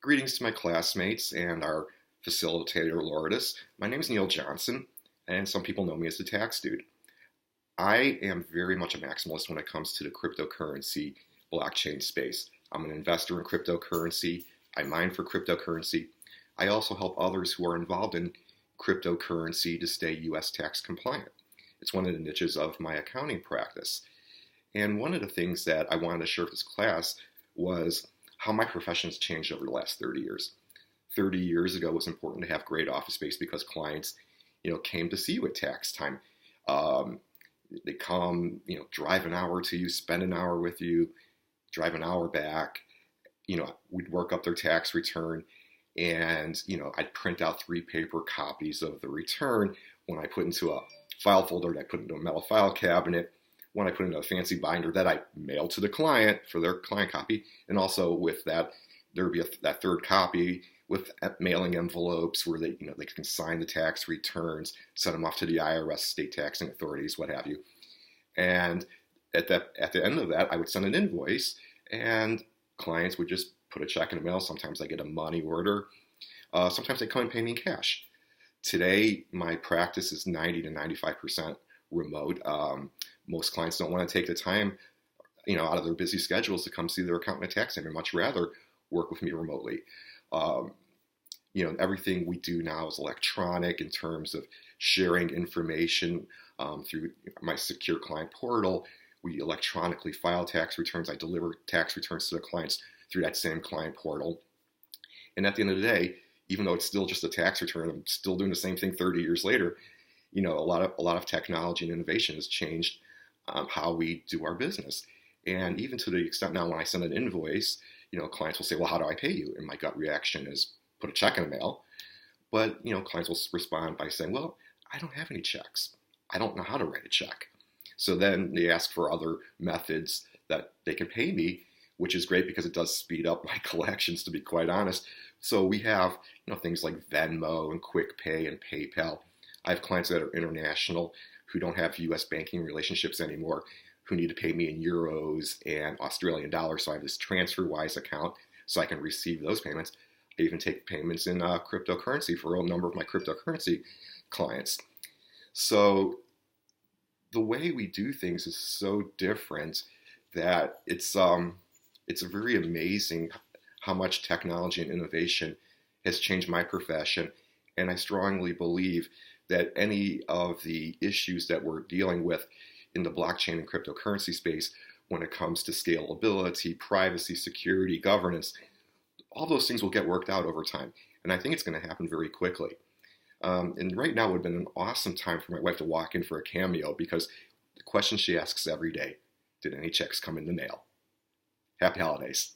Greetings to my classmates and our facilitator, Lourdes. My name is Neil Johnson, and some people know me as the Tax Dude. I am very much a maximalist when it comes to the cryptocurrency blockchain space. I'm an investor in cryptocurrency. I mine for cryptocurrency. I also help others who are involved in cryptocurrency to stay U.S. tax compliant. It's one of the niches of my accounting practice. And one of the things that I wanted to share with this class was how my profession has changed over the last 30 years. 30 years ago, it was important to have great office space because clients, came to see you at tax time. They come, drive an hour to you, spend an hour with you, drive an hour back. We'd work up their tax return, and I'd print out 3 paper copies of the return. When I put into a file folder, that I put into a metal file cabinet. When I put into a fancy binder that I mail to the client for their client copy, and also with that, there would be that third copy with mailing envelopes where they can sign the tax returns, send them off to the IRS, state taxing authorities, what have you. And at the end of that, I would send an invoice, and clients would just put a check in the mail. Sometimes I get a money order. Sometimes they come and pay me in cash. Today, my practice is 90 to 95% remote. Most clients don't want to take the time, out of their busy schedules to come see their accountant and tax. They'd much rather work with me remotely. Everything we do now is electronic in terms of sharing information through my secure client portal. We electronically file tax returns. I deliver tax returns to the clients through that same client portal. And at the end of the day, even though it's still just a tax return, I'm still doing the same thing 30 years later. A lot of technology and innovation has changed how we do our business. And even to the extent now when I send an invoice, clients will say, well, how do I pay you? And my gut reaction is put a check in the mail. But, clients will respond by saying, well, I don't have any checks. I don't know how to write a check. So then they ask for other methods that they can pay me, which is great because it does speed up my collections, to be quite honest. So we have, things like Venmo and QuickPay and PayPal. I have clients that are international who don't have U.S. banking relationships anymore, who need to pay me in euros and Australian dollars. So I have this TransferWise account so I can receive those payments. I even take payments in cryptocurrency for a number of my cryptocurrency clients. So the way we do things is so different that it's very amazing how much technology and innovation has changed my profession. And I strongly believe that any of the issues that we're dealing with in the blockchain and cryptocurrency space when it comes to scalability, privacy, security, governance, all those things will get worked out over time. And I think it's going to happen very quickly. And right now would have been an awesome time for my wife to walk in for a cameo because the question she asks every day, did any checks come in the mail? Happy holidays.